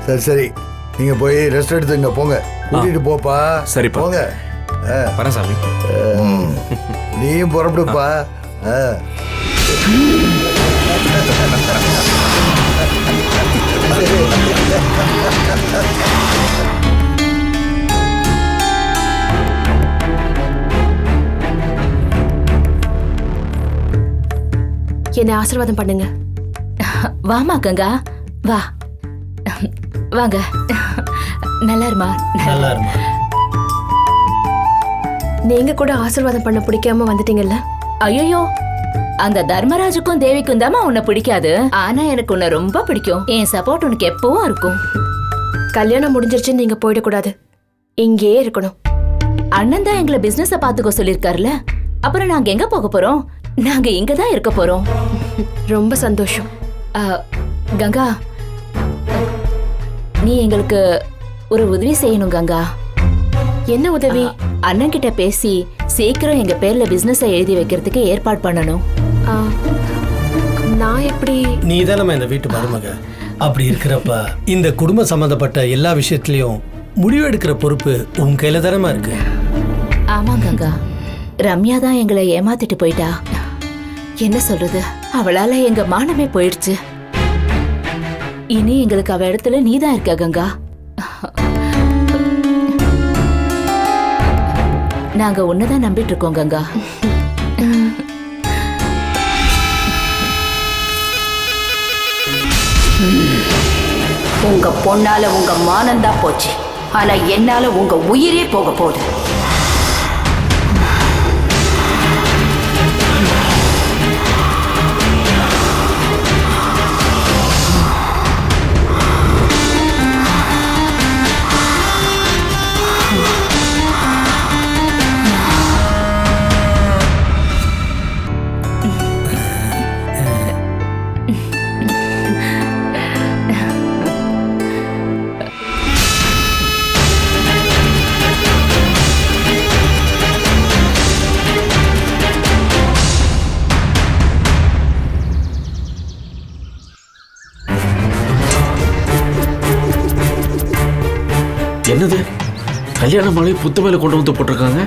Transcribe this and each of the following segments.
சரி சரி, நீங்க போய் ரெஸ்ட் எடுத்துங்க, போங்க. கூட்டிட்டு போப்பா. சரி போங்க. வரேன் சாமி. நீயும் புறப்படுப்பா. என்ன ஆசீர்வாதம் பண்ணுங்க. வாமா கங்கா, வா. வாங்க. நல்லா இருமா. நல்லா இருமா. நீங்க கூட ஆசீர்வாதம் பண்ண பிடிக்காம வந்துட்டீங்கல்ல? ஐயோ, அந்த தர்மராஜுக்கும் தேவிக்கும் தாமா உன்னை பிடிக்காது. ஆனா எனக்கு உன்னை ரொம்ப பிடிக்கும். என் சப்போர்ட் உனக்கு எப்பவும் இருக்கும். கல்யாணம் முடிஞ்சிருச்சுன்னு நீங்க போயிடக்கூடாது, இங்கேயே இருக்கணும். அண்ணன் தான் எங்களை பிசினஸ பாத்துக்க சொல்லிருக்காருல, அப்புறம் நாங்க எங்க போக போறோம்? நாங்க இங்கதான் இருக்க போறோம். ரொம்ப சந்தோஷம். கங்கா, நீ எங்களுக்கு ஒரு உதவி செய்யணும் கங்கா. என்ன உதவி? அண்ணன் கிட்ட பேசி சீக்கிரம் எங்க பேர்ல பிசினஸ் எழுதி வைக்கிறதுக்கு ஏற்பாடு பண்ணணும். நான் எப்படி? நீ தான் நம்ம இந்த வீட்டு மருமக. அப்படி இருக்கிறப்ப இந்த குடும்ப சம்பந்தப்பட்ட எல்லா விஷயத்திலயும் முடிவு எடுக்கிற பொறுப்பு உன் கையில தானமா இருக்கு. ஆமா கங்கா, ரம்யா தான் எங்களை ஏமாத்திட்டு போயிட்டா. என்ன சொல்றது, அவளால எங்க மானமே போயிடுச்சு. இனி எங்களுக்கு அவ இடத்துல நீதான் இருக்க கங்கா. நாங்க உன்னதான் நம்பிட்டு இருக்கோம் கங்கா. உங்க பொண்ணால உங்க மானந்தா போச்சு, ஆனா என்னால உங்க உயிரே போக போகுது. என்னது, கல்யாண மாலை புத்து மேல கொண்டு வந்து போட்டிருக்காங்க?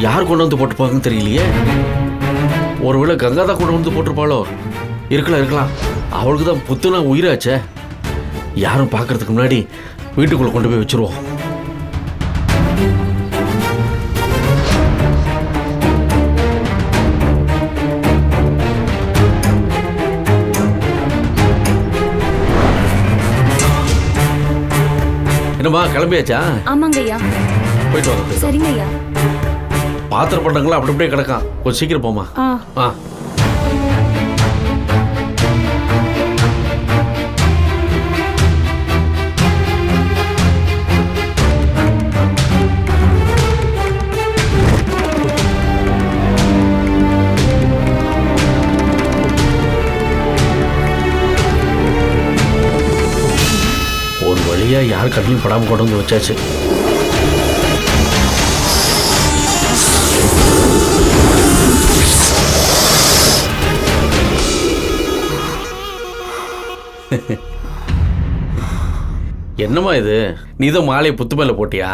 யார் கொண்டு வந்து போட்டுப்பாங்கன்னு தெரியலையே. ஒருவேளை கங்கா தான் கொண்டு வந்து போட்டிருப்பாளோ? இருக்கலாம். அவளுக்கு தான் புத்துனா உயிராச்சே. யாரும் பார்க்கறதுக்கு முன்னாடி வீட்டுக்குள்ள கொண்டு போய் வச்சிருவோம். என்னம்மா, கிளம்பியாச்சா? ஆமாங்க ஐயா. போயிட்டு வாங்க. சரிங்க ஐயா. பாத்திர பண்டங்களா அப்படி அப்படியே கிடக்கான், கொஞ்சம் சீக்கிரம் போமா. ஒரு வழியா யார் கண்ணிலும் படாம கொண்டு வந்து வச்சாச்சு. என்னம்மா இது, நீதான் மாலையை புத்து மேல போட்டியா?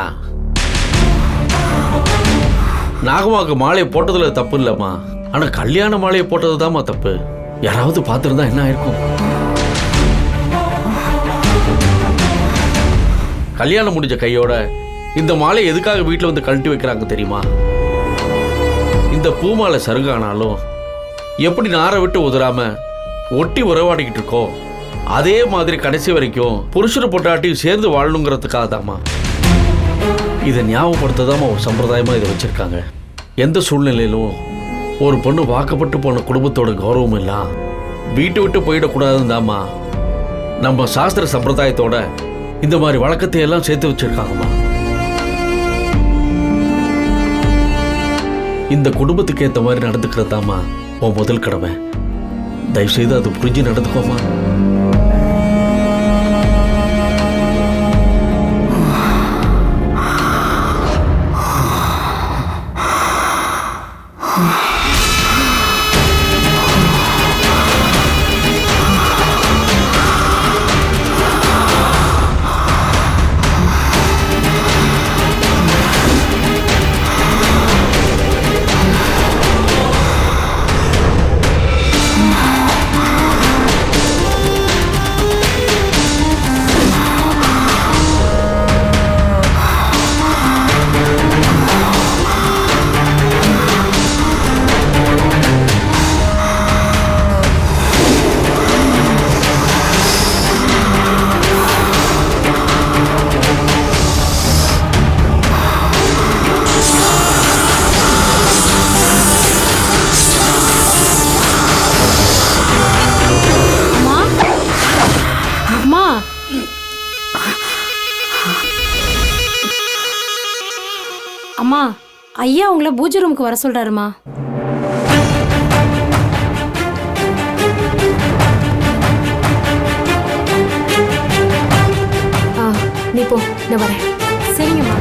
நாகமாவுக்கு மாலையை போட்டதுல தப்பு இல்லம்மா, ஆனா கல்யாண மாலையை போட்டது தான்மா தப்பு. யாராவது பார்த்துருந்தா என்ன ஆயிருக்கும்? கல்யாணம் முடிஞ்ச கையோட இந்த மாலை எதுக்காக வீட்டில் வந்து கழட்டி வைக்கிறாங்க தெரியுமா? இந்த பூமாலை சருகானாலும் எப்படி நாரை விட்டு உதறாம ஒட்டி உறவாடிக்கிட்டு இருக்கோம், அதே மாதிரி கடைசி வரைக்கும் புருஷனை பொட்டாட்டியும் சேர்ந்து வாழணுங்கிறதுக்காக தாமா. இதை ஞாபகப்படுத்ததாமா ஒரு சம்பிரதாயமா இதை வச்சிருக்காங்க. எந்த சூழ்நிலையிலும் ஒரு பொண்ணு வாக்கப்பட்டு போன குடும்பத்தோட கௌரவம் எல்லாம் வீட்டை விட்டு போயிடக்கூடாதுன்னு தாமா நம்ம சாஸ்திர சம்பிரதாயத்தோட இந்த மாதிரி வழக்கத்தை எல்லாம் சேர்த்து வச்சிருக்காங்கம்மா. இந்த குடும்பத்துக்கு ஏற்ற மாதிரி நடந்துக்கிறதாமா உன் முதல் கடமை. தயவுசெய்து அது புரிஞ்சு நடந்துக்கோமா. அம்மா ஐயா உங்களை பூஜை ரூமுக்கு வர சொல்றாருமா. நீ போ, நான் வரேன். சரிங்கம்மா.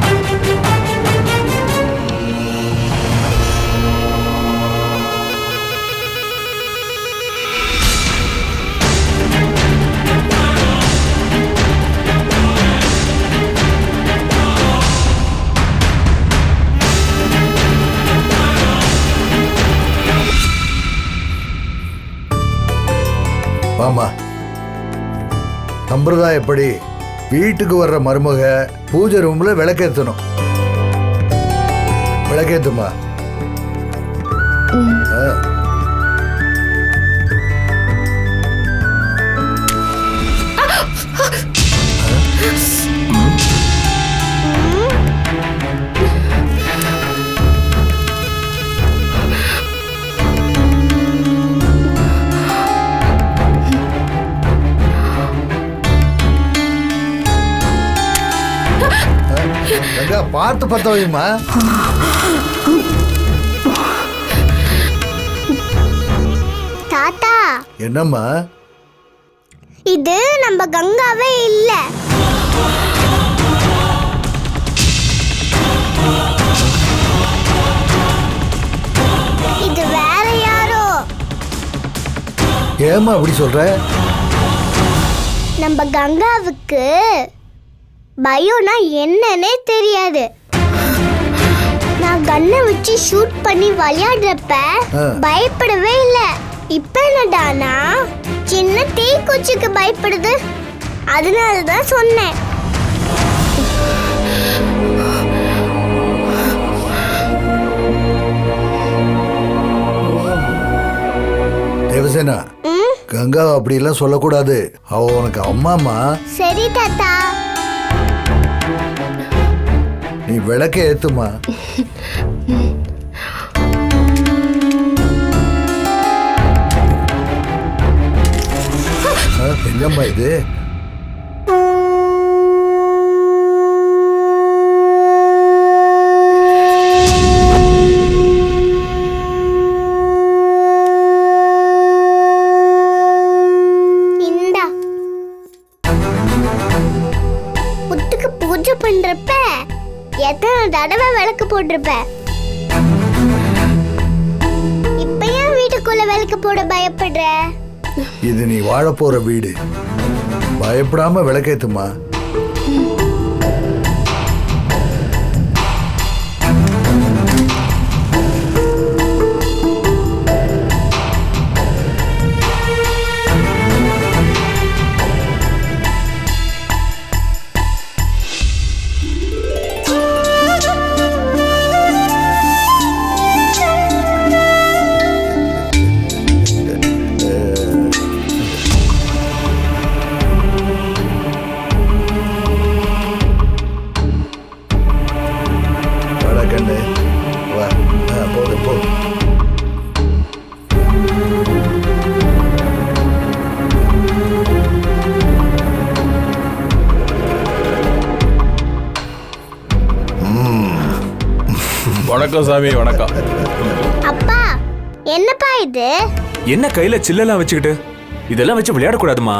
ஆமா, சம்பிரதாயப்படி வீட்டுக்கு வர்ற மருமக பூஜை ரூம்ல விளக்கேற்றணும். விளக்கேத்துமா. பார்த்து பத்த வைமா. தாத்தா என்னம்மா இது நம்ம கங்காவே இல்ல. இது வேற யாரோ. ஏமா அப்படி சொல்ற? நம்ம கங்காவுக்கு பயம்னா என்னன்னே தெரியாது. நான் கண்ணை வச்சு ஷூட் பண்ணி விளையாடுறப்ப பயப்படவே இல்லை. இப்ப என்னடானா சின்ன தீக்குச்சிக்கு பயப்படுது. அதனாலதான் சொன்னேன். தேவசேனா, கங்கா அப்படி எல்லாம் சொல்லக்கூடாது. அவ உனக்கு அம்மாமா. சரி தாத்தா. நீ விளக்க ஏத்துமா. என்னம்மா இது? இந்தா புத்துக்கு பூஜை பண்றப்ப எத்தனை தடவை விளக்கு போட்டிருப்ப. இப்ப ஏன் வீட்டுக்குள்ள விளக்கு போட பயப்படுற? இது நீ வாழ போற வீடு. பயப்படாம விளக்கேத்துமா. வணக்கம் சாமி. வணக்கம். அப்பா என்னப்பா இது? என்ன கையில சில்லெல்லாம் வச்சுக்கிட்டு? இதெல்லாம் வச்சு விளையாட கூடாதுமா.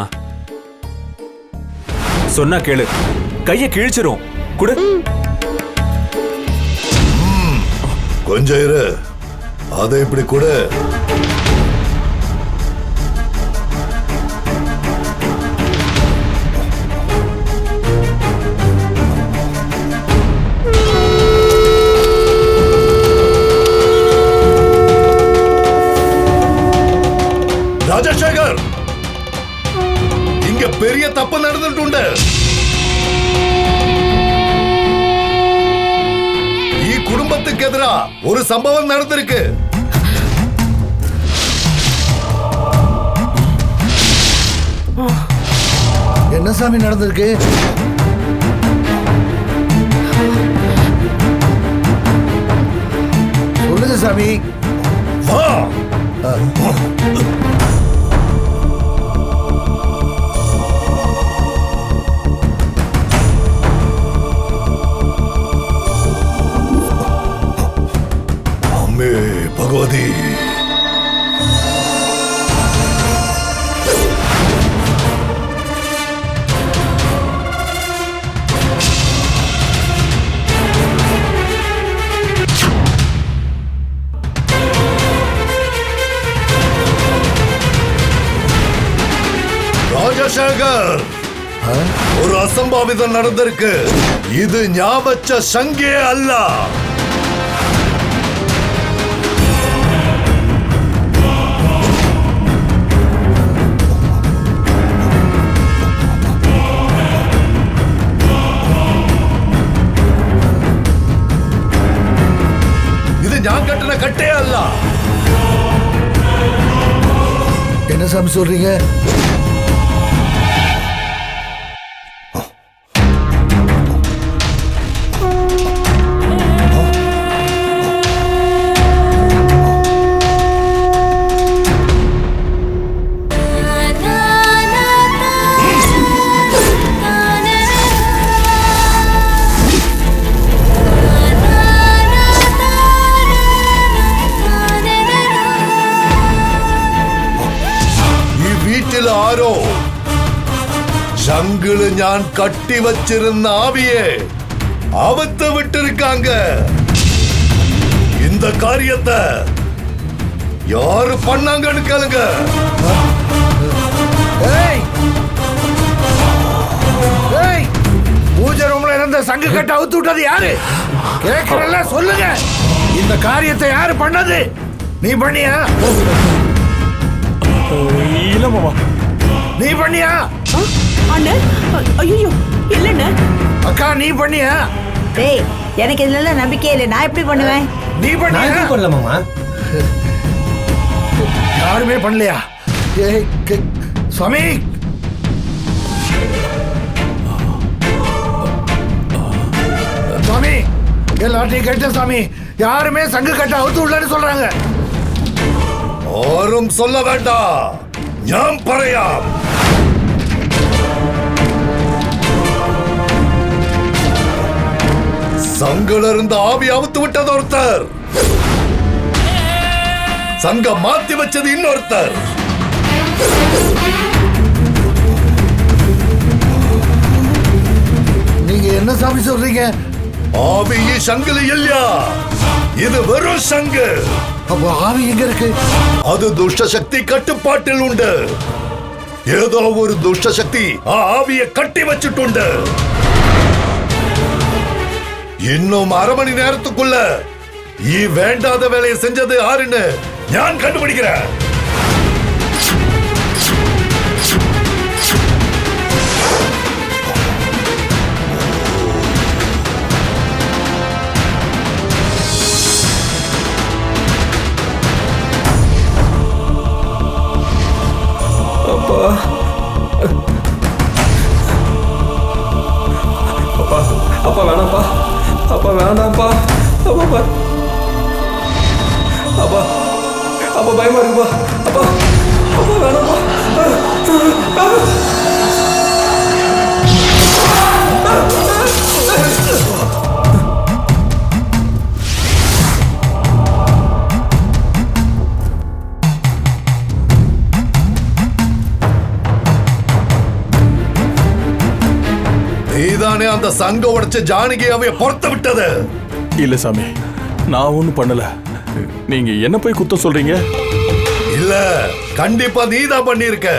சொன்னா கேளு, கைய கிழிச்சிரும். குடு. கொஞ்சம் இரு. அதை இப்படி கூட. ராஜசேகர், இங்க பெரிய தப்பு நடந்துட்டு. குடும்பத்துக்கு எதிராக ஒரு சம்பவம் நடந்திருக்கு. என்ன சாமி நடந்திருக்கு? சொல்லுங்க சாமி. சேகர், ஒரு அசம்பாவிதம் நடந்திருக்கு. இது ஞாபக சங்கே அல்ல. இது ஞான் கட்டின கட்டே அல்ல. என்ன சாமி சொல்றீங்க? ആരോ ജംഗിള് ഞാൻ കട്ടി വച്ചിരുന്ന ആവിയെ അവത്ത് വിട്ടിருக்காங்க. இந்த காரியத்தை யாரு பண்ணாங்கன்னு கேளுங்க. பூஜை ரூம்ல இருந்த சங்கு கட்ட அவுத்து விட்டது யாரு? கேக்குறல்ல, சொல்லுங்க. இந்த காரியத்தை யாரு பண்ணது? நீ பண்ணியா? இல்ல மாமா. நீ பண்ணியா? அண்ணே, ஐயோ இல்லண்ணே. அக்கா நீ பண்ணியா? டேய், எனக்கு இதுல நம்பிக்கை இல்லை. நான் எப்படி பண்ணுவேன்? நீ பண்ணியா? நான் பண்ணல மாமா. யாருமே பண்ணலையா? சுவாமி, சுவாமி எல்லாத்தையும் கேட்ட சாமி, யாருமே சங்கு கட்ட அவுத்து உள்ளன்னு சொல்றாங்க. யாரும் சொல்ல வேண்டாம், ஞான் பறையாம். சங்குல இருந்து ஆவி அவுத்து விட்டது ஒருத்தர், சங்க மாத்தி வச்சது இன்னொருத்தர். நீங்க என்ன சாமி சொல்றீங்க? ஆவி சங்குல இல்லையா? இது வெறும் சங்கு. அப்ப ஆவி எங்க இருக்கு? அது துஷ்ட சக்தி கட்டுப்பாட்டில் உண்டு. ஏதோ ஒரு துஷ்ட சக்தி ஆவியை கட்டி வச்சுட்டு இன்னும் அரை மணி நேரத்துக்குள்ள வேண்டாத வேலையை செஞ்சது யாருன்னு நான் கண்டுபிடிக்கிறேன். அப்பா வேணாம்ப்பா, அப்பா வேணாம்ப்பா, அப்பா அப்பா அப்பா பயமா இருக்குப்பா, அப்பா அப்பா வேணாம்ப்பா. நீதானே அந்த சங்க உடைச்ச ஜானகி அவைய பொறுத்த விட்டது? இல்ல சாமி, நான் ஒண்ணும் பண்ணல. நீங்க என்ன போய் குத்தம் சொல்றீங்க? இல்ல, கண்டிப்பா நீதான் பண்ணிருக்க.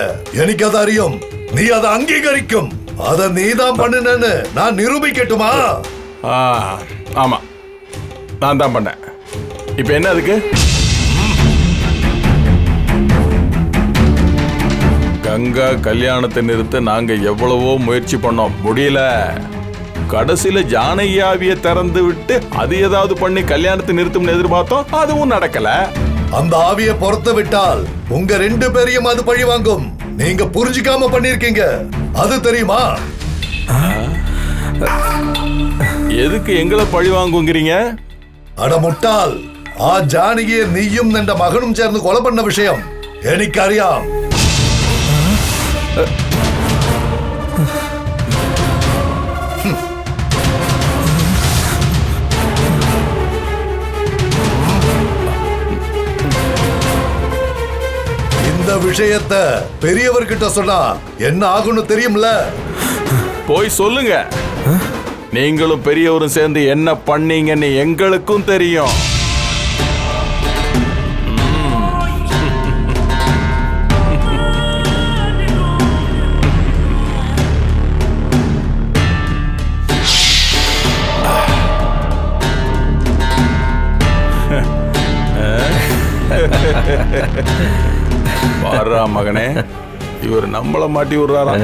எனக்கு அது அறியும். நீ அதை அங்கீகரிக்கும். அத நீதான் பண்ணுனேன்னு நான் நிரூபிக்கட்டுமா? ஆமா, நான் தான் பண்ணேன். இப்ப என்ன அதுக்கு? கங்கா கல்யாணத்தை நிறுத்த நாங்க எவ்வளவோ முயற்சி பண்ணோம், முடியல. கடைசியில ஜானகி ஆவியை திறந்து விட்டு அது ஏதாவது பண்ணி கல்யாணத்தை நிறுத்தும்னு எதிர்பார்த்தோம், அதுவும் நடக்கல. அந்த ஆவியை பொறுத்து விட்டால் உங்க ரெண்டு பேரையும் அது பழி வாங்கும். நீங்க புரிஞ்சுக்காம பண்ணிருக்கீங்க, அது தெரியுமா? எதுக்கு எங்களை பழி வாங்குங்கிறீங்க? அட முட்டாள், ஜானகியை நீயும் என்ற மகனும் சேர்ந்து கொலை பண்ண விஷயம் எனக்கு அறியாம். இந்த விஷயத்தை பெரியவர்கிட்ட சொன்னா என்ன ஆகும்னு தெரியும்ல? போய் சொல்லுங்க. நீங்களும் பெரியவரும் சேர்ந்து என்ன பண்ணீங்கன்னு எங்களுக்கும் தெரியும். ஏண்டா மகனே, இவர் நம்மள மாட்டி விடுறாரா?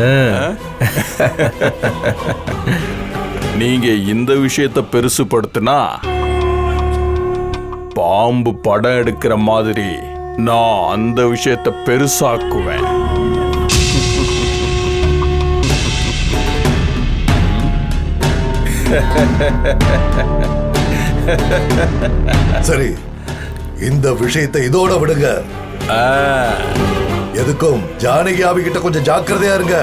நீங்க இந்த விஷயத்தை பெருசுபடுத்தினா பாம்பு படம் எடுக்கிற மாதிரி நான் அந்த விஷயத்தை பெருசாக்குவேன். சரி, இந்த விஷயத்தை இதோட விடுங்க. எதுக்கும் ஜானகி ஆவி கிட்ட கொஞ்சம் ஜாக்கிரதையா இருங்க.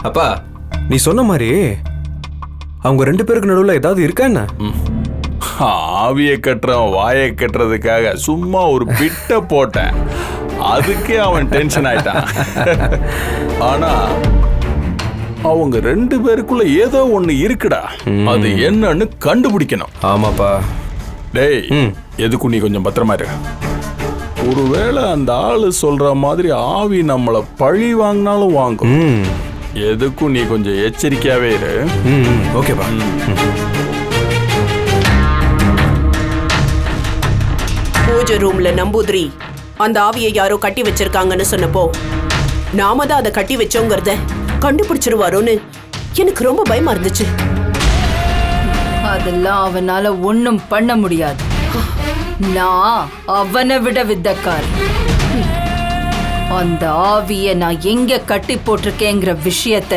அப்பா, நீ சொன்ன மாதிரி அவங்க 2 பேருக்கு நடுவில் ஏதாவது இருக்கா என்ன? ஆவியை கட்டுறவன் வாயை கட்டுறதுக்காக சும்மா ஒரு பிட்ட போட்டேன், அதுக்கே அவன் டென்ஷன் ஆயிட்டான். ஆனா அவங்க 2 பேருக்குள்ள ஏதோ ஒண்ணு இருக்குடா, அது என்னன்னு கண்டுபிடிக்கணும். ஆமாப்பா. டேய், எதுக்கும் நீ கொஞ்சம் பத்திரமா இரு. ஒருவேளை அந்த ஆளு சொல்ற மாதிரி ஆவி நம்மள பழி வாங்கினாலும் வாங்கும். எதுக்கும் நீ கொஞ்சம் எச்சரிக்கையாவே இரு. ஓகேப்பா. பூஜை ரூம்ல நம்பூதிரி அந்த ஆவியை யாரோ கட்டி வச்சிருக்காங்கன்னு சொன்னப்போ நாம தான் அதை கட்டி வச்சோங்கிறத கண்டுபிடிச்சிருவாரோன்னு எனக்கு ரொம்ப பயமா இருந்துச்சு. அதெல்லாம் அவனால ஒண்ணும் பண்ண முடியாது. நான் அவனை விட வித்தக்காரி. அந்த ஆவிய நான் எங்க கட்டி போட்டிருக்கேங்கிற விஷயத்த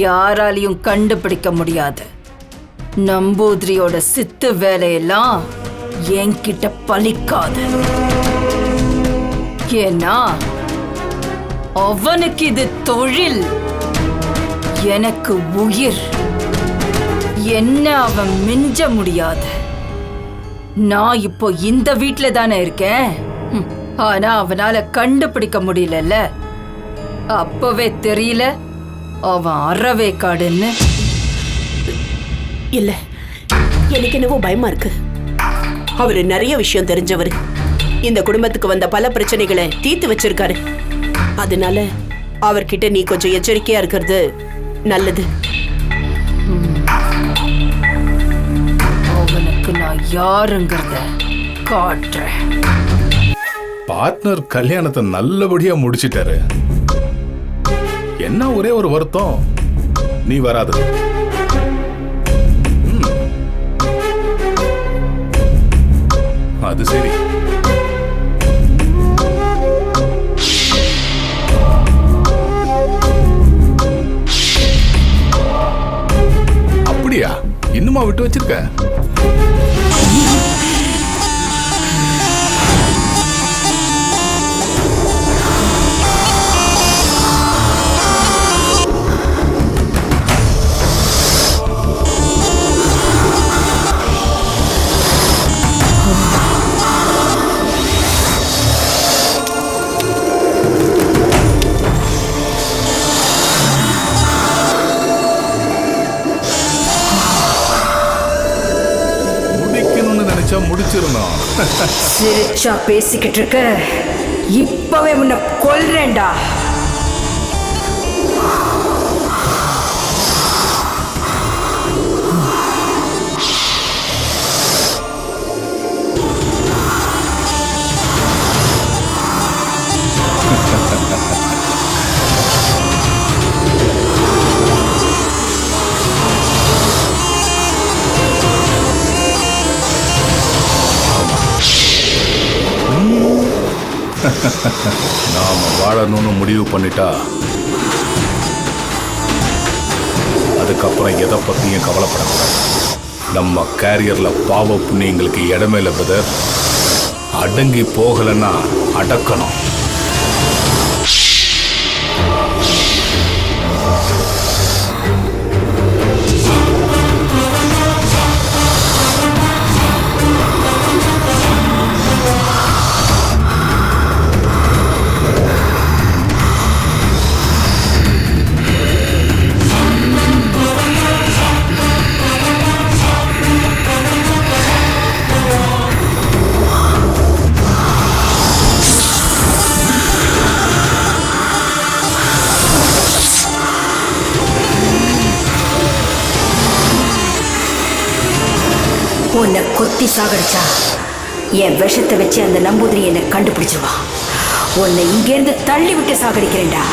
யாராலையும் கண்டுபிடிக்க முடியாது. நம்பூதிரியோட சித்து வேலையெல்லாம் என்கிட்ட பலிக்காது. ஏன்னா அவனுக்கு இது தொழில், எனக்கு உயிர். என்ன அவன் மிஞ்ச முடியாது. நான் இப்போ இந்த வீட்ல தானே இருக்கேன். ஆனா அவனால கண்டுபிடிக்க முடியல. அப்பவே தெரியல அவன் அறவேக்காடுன்னு. இல்ல, எனக்கு என்னவோ பயமா இருக்கு. அவரு நிறைய விஷயம் தெரிஞ்சவர். இந்த குடும்பத்துக்கு வந்த பல பிரச்சனைகளை தீர்த்து வச்சிருக்காரு. அதனால அவர்கிட்ட நீ கொஞ்சம் எச்சரிக்கையா இருக்கிறது நல்லது. அவனுக்கு நான் யாருங்கிறத காட்டுறேன். பார்ட்னர் கல்யாணத்தை நல்லபடியா முடிச்சிட்டாரு. என்ன ஒரே ஒரு வருத்தம், நீ வராது. அது சரி. அப்படியா? இன்னுமா விட்டு வச்சிருக்க? முடிச்சிருந்தோம். சிரிச்சா பேசிக்கிட்டு இருக்க, இப்பவே உன்னை கொல்றேன்டா. நாம வாழணும்னு முடிவு பண்ணிட்டா அதுக்கப்புறம் எதை பத்தியும் கவலைப்படக்கூடாது. நம்ம கேரியர்ல பாவ புண்ணியங்களுக்கு இடமே இல்லை பிரதர். அடங்கி போகலன்னா அடக்கணும். உன்னை கொத்தி சாகடிச்சா என் விஷத்தை வச்சு அந்த நம்பூதிரி என்னை கண்டுபிடிச்சிருவா. உன்னை இங்கேருந்து தள்ளி விட்டு சாகடிக்கிறேன்டா.